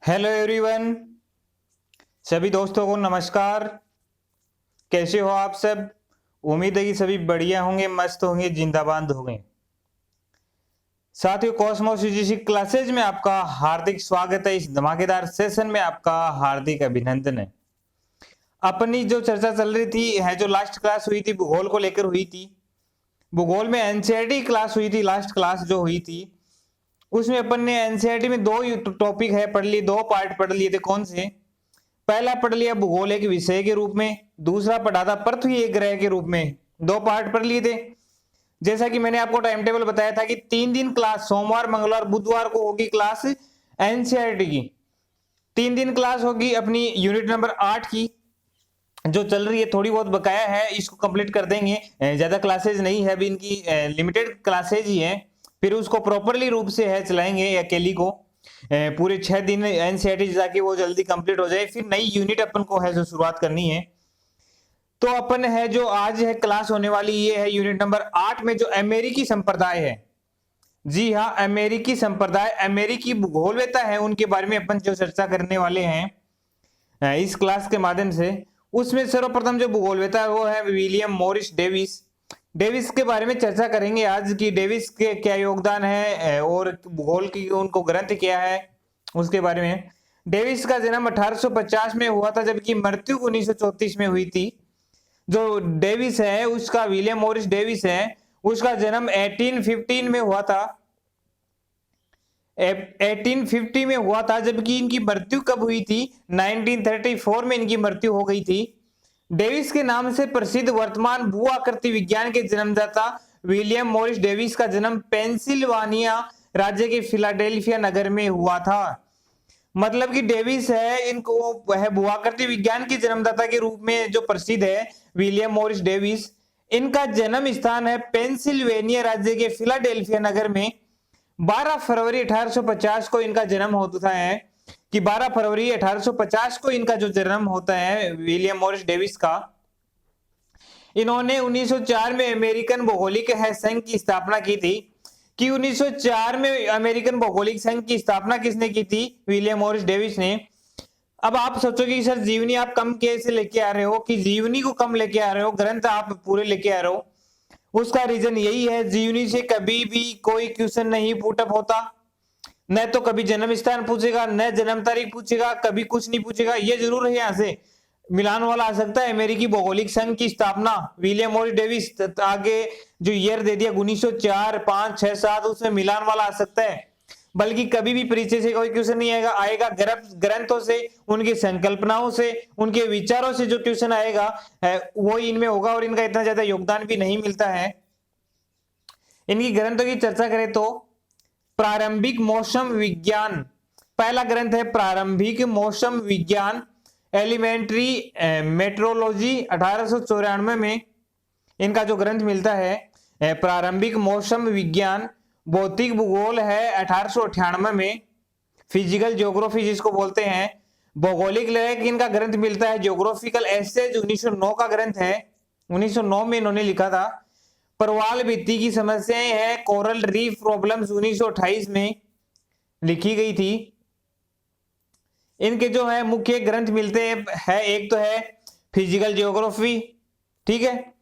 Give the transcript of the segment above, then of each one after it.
Hello everyone. सभी दोस्तों को नमस्कार। कैसे हो आप सब? उम्मीद है कि सभी बढ़िया होंगे, मस्त होंगे, जिंदाबाद होंगे। साथियों, कॉस्मोस यूजीसी क्लासेज में आपका हार्दिक स्वागत है। इस धमाकेदार सेशन में आपका हार्दिक अभिनंदन है। अपनी जो चर्चा चल रही थी है, जो लास्ट क्लास हुई थी भूगोल को लेकर हुई थी। भूगोल में एनसीईआरटी क्लास हुई थी, लास्ट क्लास जो हुई थी उसमें अपन ने एनसीईआरटी में दो टॉपिक है पढ़ लिए, दो पार्ट पढ़ लिए थे। कौन से? पहला पढ़ लिया भूगोल एक विषय के रूप में, दूसरा पढ़ा था पृथ्वी एक ग्रह के रूप में। दो पार्ट पढ़ लिए थे। जैसा कि मैंने आपको टाइम टेबल बताया था कि 3 दिन क्लास, सोमवार मंगलवार बुधवार को होगी क्लास एनसीईआरटी की। 3 दिन क्लास होगी अपनी यूनिट नंबर 8 की, जो चल रही है। थोड़ी बहुत बकाया है, इसको कंप्लीट कर देंगे। ज्यादा क्लासेज नहीं है अभी इनकी, लिमिटेड क्लासेज ही है। फिर उसको प्रॉपरली रूप से है चलाएंगे अकेली को। पूरे 6 दिन एनसीईआरटी जाके वो जल्दी कंप्लीट हो जाए, फिर नई यूनिट अपन को है जो शुरुआत करनी है। तो अपन है जो आज है क्लास होने वाली, ये है यूनिट नंबर 8 में जो अमेरिकी संप्रदाय है। जी हाँ, अमेरिकी संप्रदाय, अमेरिकी भूगोलवेत्ता है, उनके बारे में अपन जो चर्चा करने वाले हैं इस क्लास के माध्यम से। उसमें सर्वप्रथम जो भूगोलवेत्ता है वो है विलियम मॉरिस डेविस। डेविस के बारे में चर्चा करेंगे आज की डेविस के क्या योगदान है और भूगोल की उनको ग्रंथ क्या है उसके बारे में। डेविस का जन्म 1850 में हुआ था, जबकि मृत्यु 1934 में हुई थी। जो डेविस है उसका, विलियम मॉरिस डेविस है, उसका जन्म 1815 में हुआ था। 1850 में हुआ था, जबकि इनकी मृत्यु कब हुई थी? 1934 में इनकी मृत्यु हो गई थी। डेविस के नाम से प्रसिद्ध वर्तमान भू आकृति विज्ञान के जन्मदाता विलियम मॉरिस डेविस का जन्म पेंसिल्वानिया राज्य के फिलाडेल्फिया नगर में हुआ था। मतलब कि डेविस है, इनको वह भू आकृति विज्ञान के जन्मदाता के रूप में जो प्रसिद्ध है विलियम मॉरिस डेविस। इनका जन्म स्थान है पेंसिल्वेनिया राज्य के फिलाडेल्फिया नगर में। 12 फरवरी 1850 को इनका जन्म होता है, कि 12 फरवरी 1850 को इनका जो जन्म होता है विलियम मॉरिस डेविस का। इन्होंने 1904 में अमेरिकन भौगोलिक संघ की स्थापना की थी। कि 1904 में अमेरिकन भौगोलिक संघ की स्थापना किसने की थी? विलियम मॉरिस डेविस ने। अब आप सोचोगे कि सर जीवनी आप कम कैसे लेके आ रहे हो, कि जीवनी को कम लेके आ रहे हो, ग्रंथ आप पूरे लेके आ रहे हो। उसका रीजन यही है, जीवनी से कभी भी कोई क्वेश्चन नहीं पुटअप होता। न तो कभी जन्म स्थान पूछेगा, न जन्म तारीख पूछेगा, कभी कुछ नहीं पूछेगा। ये जरूर है यहाँ से मिलान वाला आ सकता है, अमेरिकी भौगोलिक संघ की स्थापना विलियम मॉरिस डेविस, आगे जो ईयर दे दिया 1904, 5, 6, 7, उसमें मिलान वाला आ सकता है। बल्कि कभी भी परिचय से कोई क्वेश्चन नहीं आएगा, आएगा ग्रंथों से, उनकी संकल्पनाओं से, उनके विचारों से जो ट्यूशन आएगा वो इनमें होगा। और इनका इतना ज्यादा योगदान भी नहीं मिलता है। इनकी ग्रंथों की चर्चा करें तो प्रारंभिक मौसम विज्ञान पहला ग्रंथ है, प्रारंभिक मौसम विज्ञान, एलिमेंट्री मेट्रोलॉजी 1894 में इनका जो ग्रंथ मिलता है। प्रारंभिक मौसम विज्ञान, भौतिक भूगोल है 1898 में, फिजिकल ज्योग्राफी जिसको बोलते हैं। भौगोलिक लेख इनका ग्रंथ मिलता है ज्योग्राफिकल एसेज, 1909 का ग्रंथ है, 1909 में इन्होंने लिखा था। प्रवाल भित्ति की समस्याएं है, कोरल रीफ प्रॉब्लम्स 1928 में लिखी गई थी। इनके जो है मुख्य ग्रंथ मिलते हैं, एक तो है फिजिकल ज्योग्राफी, ठीक है,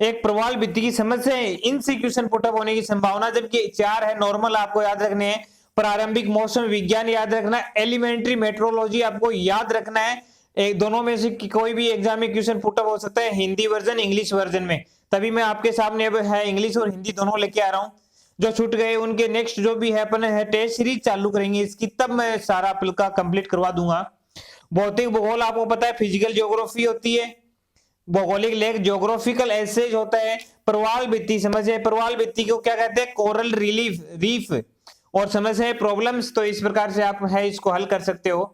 एक प्रवाल भित्ति की समस्या है, इनसे क्वेश्चन पुटअप होने की संभावना, जबकि 4 है नॉर्मल आपको याद रखने हैं। प्रारंभिक मौसम विज्ञान याद रखना है, एलिमेंट्री मेट्रोलॉजी आपको याद रखना है। एक दोनों में से कोई भी एग्जाम में क्वेश्चन पुटअप हो सकता है, हिंदी वर्जन इंग्लिश वर्जन में। तभी मैं आपके सामने अब है इंग्लिश और हिंदी दोनों लेके आ रहा हूँ। जो छूट गए उनके नेक्स्ट जो भी है अपन है टेस्ट सीरीज चालू करेंगे इसकी, तब मैं सारा का कंप्लीट करवा दूंगा। भौतिक भूगोल आपको पता है फिजिकल ज्योग्राफी होती है, भौगोलिक लेख ज्योग्राफिकल एसेज होता है। प्रवाल भित्ति समस्या, प्रवाल भित्ति को क्या कहते हैं? कोरल रिलीफ रीफ, और समस्या है प्रॉब्लम्स। तो इस प्रकार से आप है इसको हल कर सकते हो।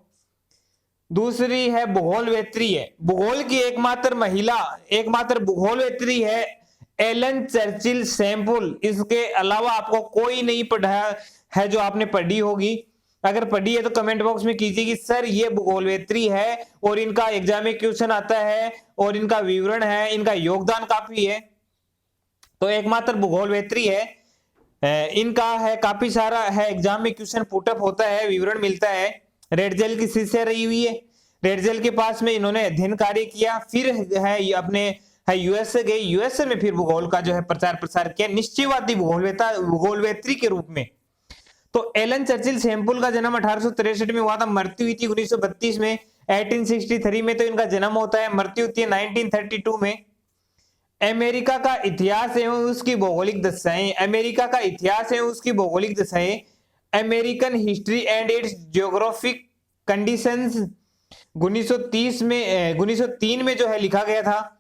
दूसरी है भूगोलवेत्री है, भूगोल की एकमात्र महिला, एकमात्र भूगोलवेत्री है एलन चर्चिल सैम्पुल। इसके अलावा आपको कोई नहीं पढ़ा है जो आपने पढ़ी होगी। अगर पढ़ी है तो कमेंट बॉक्स में कीजिए कि सर ये भूगोलवेत्री है और इनका एग्जाम में क्वेश्चन आता है और इनका विवरण है, इनका योगदान काफी है। तो एकमात्र भूगोलवेत्री है, इनका है काफी सारा है एग्जाम में क्वेश्चन पुटअप होता है, विवरण मिलता है। रेडजेल की शिष्या रही हुई है। रेडजेल के पास में इन्होंने अध्ययन कार्य किया, फिर है ये अपने है यूएसए गए, यूएसए में फिर भूगोल का जो है प्रचार प्रसार किया निश्चयवादी भूगोलवेत्री के रूप में। तो एलन चर्चिल सैंपुल का जन्म 1863 में हुआ था, मृत्यु हुई थी 1932 में। 1863 में तो इनका जन्म होता है, मृत्यु होती है 1932 में। अमेरिका का इतिहास एवं उसकी भौगोलिक दशाएं, अमेरिका का इतिहास एवं उसकी भौगोलिक दशाएं, American history and it's geographic conditions 1903 में जो है लिखा गया था।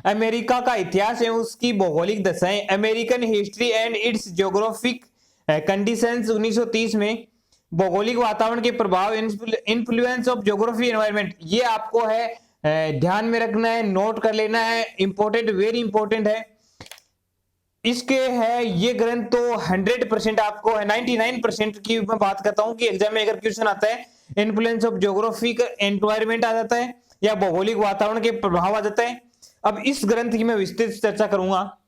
अमेरिका का इतिहास एवं उसकी भौगोलिक दशाएं, American history and it's geographic conditions 1930 में। भौगोलिक वातावरण के प्रभाव, इन्फ्लुएंस ऑफ ज्योग्राफी एनवायरनमेंट, ये आपको है ध्यान में रखना है, नोट कर लेना है, इंपॉर्टेंट, वेरी इंपॉर्टेंट है। इसके है ये ग्रंथ तो 100% आपको है, 99% की मैं बात करता हूं कि एग्जाम में अगर क्वेश्चन आता है इन्फ्लुएंस ऑफ ज्योग्राफिक एनवायरनमेंट आ जाता है या भौगोलिक वातावरण के प्रभाव आ जाता है। अब इस ग्रंथ की मैं विस्तृत चर्चा करूंगा।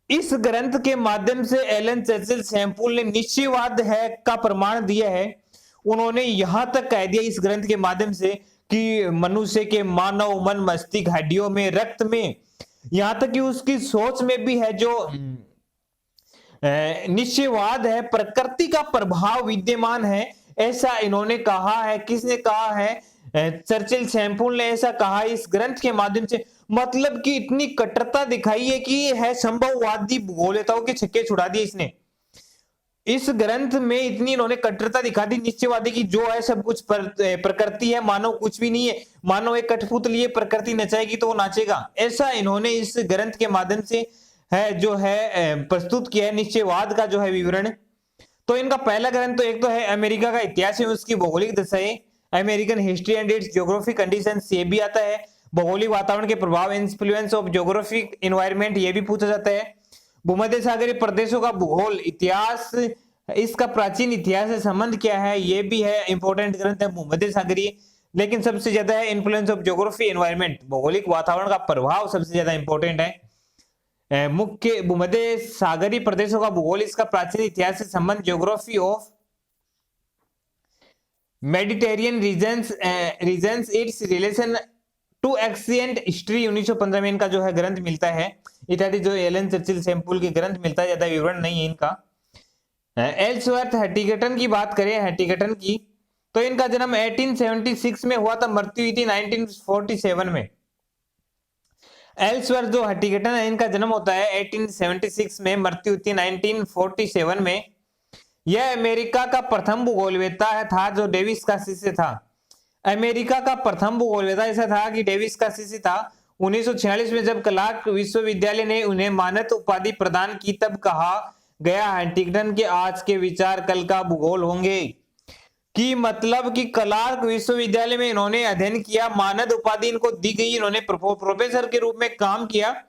इस ग्रंथ के माध्यम से एलन चर्चिल सैंपुल ने निश्चयवाद है का प्रमाण दिया है। उन्होंने यहां तक कह दिया इस ग्रंथ के माध्यम से कि मनुष्य के मानव मन मस्तिष्क हड्डियों में रक्त में, यहां तक कि उसकी सोच में भी है जो निश्चयवाद है, प्रकृति का प्रभाव विद्यमान है, ऐसा इन्होंने कहा है। किसने कहा है? चर्चिल सैंपुल ने ऐसा कहा इस ग्रंथ के माध्यम से। मतलब कि इतनी कट्टरता दिखाई है कि है संभववादी भूगोलवेताओं के छक्के छुड़ा दिए इसने। इस ग्रंथ में इतनी इन्होंने कट्टरता दिखा दी निश्चयवादी की, जो है सब कुछ प्रकृति है, मानव कुछ भी नहीं है, मानव एक कठपुतली है, प्रकृति नचाएगी तो वो नाचेगा, ऐसा इन्होंने इस ग्रंथ के माध्यम से है जो है प्रस्तुत किया है निश्चयवाद का जो है विवरण। तो इनका पहला ग्रंथ तो एक तो है अमेरिका का इतिहास है उसकी भौगोलिक दशाएं, American history and it's geographic conditions, ये भी आता है। भौगोलिक वातावरण के प्रभाव, इन्फ्लुएंस ऑफ ज्योग्राफिक एनवायरनमेंट, ये भी पूछा जाता है। भूमध्य सागरीय प्रदेशों का भूगोल इतिहास, इसका प्राचीन इतिहास से संबंध क्या है, ये भी है इंपॉर्टेंट ग्रंथ है भूमध्य सागरीय। लेकिन सबसे ज्यादा है इन्फ्लुएंस ऑफ ज्योग्राफी एनवायरनमेंट, भौगोलिक वातावरण का प्रभाव सबसे ज्यादा इंपॉर्टेंट है। मुख्य भूमध्य सागरीय प्रदेशों का भूगोल, इसका प्राचीन इतिहास से संबंध, geography of Mediterranean regions its relation to ancient history 1915 में इनका जो है ग्रंथ मिलता है। इत्यादि जो एलन चर्चिल सैंपुल के ग्रंथ मिलता है, ज्यादा विवरण नहीं है इनका। एल्सवर्थ हटिंगटन की बात करें, हटिंगटन की, तो इनका जन्म 1876 में हुआ था, मृत्यु हुई थी 1947 में। एल्सवर्थ जो हटिंगटन है इनका जन्म होता है 1876 में, मृत्यु हुई थी 1947 में। यह अमेरिका का प्रथम भूगोलवेता था जो डेविस का शिष्य था। अमेरिका का प्रथम भूगोलवेता ऐसा था कि डेविस का शिष्य था। 1946 में जब क्लार्क विश्वविद्यालय ने उन्हें मानद उपाधि प्रदान की तब कहा गया हंटिंगटन के आज के विचार कल का भूगोल होंगे। कि मतलब कि क्लार्क विश्वविद्यालय में इन्होंने अध्ययन किया, मानद उपाधि इनको दी गई, इन्होंने प्रोफेसर के रूप में काम किया,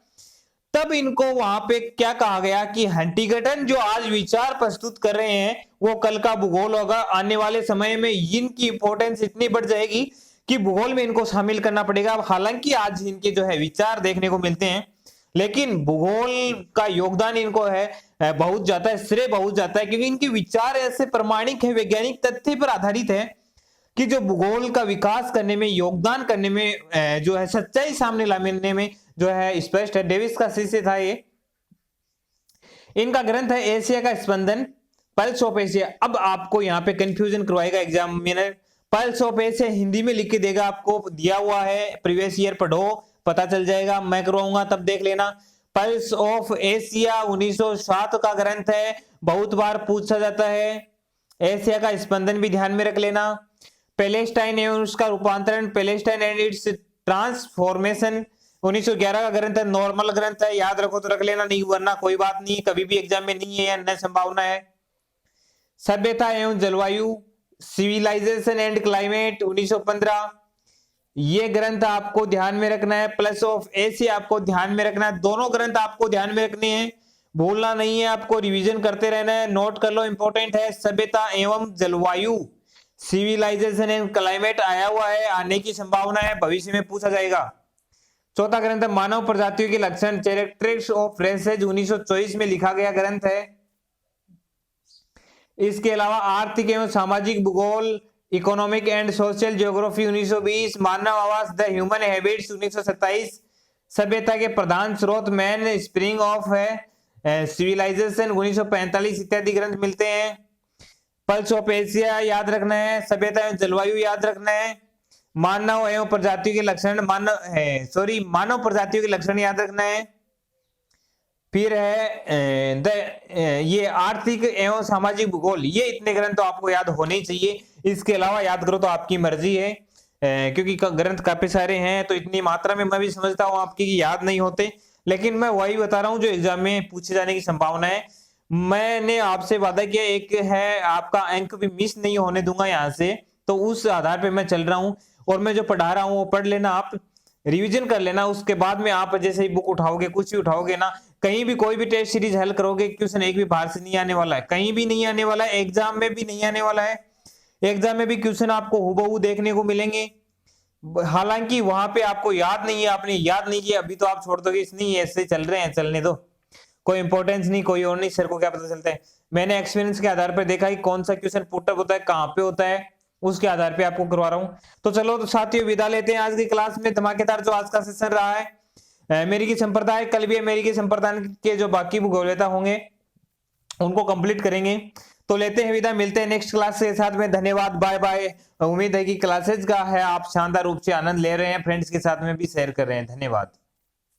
तब इनको वहां पे क्या कहा गया कि हंटिंगटन जो आज विचार प्रस्तुत कर रहे हैं वो कल का भूगोल होगा। आने वाले समय में इनकी इंपॉर्टेंस इतनी बढ़ जाएगी कि भूगोल में इनको शामिल करना पड़ेगा। हालांकि आज इनके जो है विचार देखने को मिलते हैं, लेकिन भूगोल का योगदान इनको है बहुत जाता है, श्रेय बहुत जाता है, क्योंकि इनके विचार ऐसे प्रमाणिक है, वैज्ञानिक तथ्य पर आधारित है कि जो भूगोल का विकास करने में, योगदान करने में, जो है सच्चाई सामने लाने में जो है स्पष्ट है। डेविस का शिष्य था ये। इनका ग्रंथ है एशिया का स्पंदन, पल्स ऑफ एशिया। अब आपको यहाँ पे कंफ्यूजन करवाएगा examiner, pulse of Asia Hindi में लिख के देगा, आपको दिया हुआ है, प्रीवियस ईयर पढ़ो पता चल जाएगा, मैं करवाऊंगा तब देख लेना। पल्स ऑफ एशिया 1907 का ग्रंथ है, बहुत बार पूछा जाता है। एशिया का स्पंदन भी ध्यान में रख लेना। पैलेस्टाइन एवं उसका रूपांतरण, पैलेस्टाइन एंड इट्स ट्रांसफॉर्मेशन 1911 का ग्रंथ है, नॉर्मल ग्रंथ है, याद रखो तो रख लेना, नहीं वरना कोई बात नहीं, कभी भी एग्जाम में नहीं है या न संभावना है। सभ्यता एवं जलवायु, सिविलाइजेशन एंड क्लाइमेट 1915, ये ग्रंथ आपको ध्यान में रखना है। प्लस ऑफ एशिया आपको ध्यान में रखना है, दोनों ग्रंथ आपको ध्यान में रखने हैं, भूलना नहीं है, आपको रिवीजन करते रहना है, नोट कर लो, इंपॉर्टेंट है। सभ्यता एवं जलवायु, सिविलाइजेशन एंड क्लाइमेट आया हुआ है, आने की संभावना है, भविष्य में पूछा जाएगा। चौथा ग्रंथ है मानव प्रजातियों के लक्षण, कैरेक्टरिस्टिक्स ऑफ रेसेज 1924 में लिखा गया ग्रंथ है। इसके अलावा आर्थिक एवं सामाजिक भूगोल, इकोनॉमिक एंड सोशल ज्योग्राफी 1920, मानव आवास द ह्यूमन हैबिट्स 1927, सभ्यता के प्रधान स्रोत मैन स्प्रिंग ऑफ है सिविलाइजेशन 1945 इत्यादि ग्रंथ मिलते हैं। पल्स ऑफ एशिया याद रखना है, सभ्यता एवं जलवायु याद रखना है, मानव एवं प्रजातियों के लक्षण मानव प्रजातियों के लक्षण याद रखना है। फिर है ये आर्थिक एवं सामाजिक भूगोल, ये इतने ग्रंथ तो आपको याद होने ही चाहिए। इसके अलावा याद करो तो आपकी मर्जी है, क्योंकि ग्रंथ काफी सारे हैं तो इतनी मात्रा में मैं भी समझता हूँ आपकी कि याद नहीं होते, लेकिन मैं वही बता रहा हूँ जो एग्जाम में पूछे जाने की संभावना है। मैंने आपसे वादा किया एक है आपका अंक भी मिस नहीं होने दूंगा यहाँ से, तो उस आधार पे मैं चल रहा हूँ। और मैं जो पढ़ा रहा हूँ वो पढ़ लेना, आप रिवीजन कर लेना, उसके बाद में आप जैसे ही बुक उठाओगे कुछ भी उठाओगे ना, कहीं भी कोई भी टेस्ट सीरीज हल करोगे, क्वेश्चन एक भी बाहर से नहीं आने वाला है, कहीं भी नहीं आने वाला है, एग्जाम में भी नहीं आने वाला है। एग्जाम में भी क्वेश्चन आपको हुबहू देखने को मिलेंगे, हालांकि वहां पे आपको याद नहीं है, आपने याद नहीं किया अभी तो आप छोड़ दोगे, इसलिए ऐसे चल रहे हैं, चलने दो, कोई इंपॉर्टेंस नहीं, कोई और नहीं, सर को क्या पता चलता है। मैंने एक्सपीरियंस के आधार पर देखा कि कौन सा क्वेश्चन पुटअप होता है, कहाँ पे होता है, उसके आधार पे आपको करवा रहा हूँ। तो चलो तो साथियों विदा लेते हैं आज की क्लास में, धमाकेदार जो आज का सेशन रहा है। अमेरिकी संप्रदाय, कल भी अमेरिकी संप्रदाय के जो बाकी भूगोलवेता होंगे उनको कंप्लीट करेंगे। तो लेते हैं विदा, मिलते हैं नेक्स्ट क्लास के साथ में, धन्यवाद, बाय बाय। उम्मीद है कि क्लासेज का है आप शानदार रूप से आनंद ले रहे हैं, फ्रेंड्स के साथ में भी शेयर कर रहे हैं, धन्यवाद।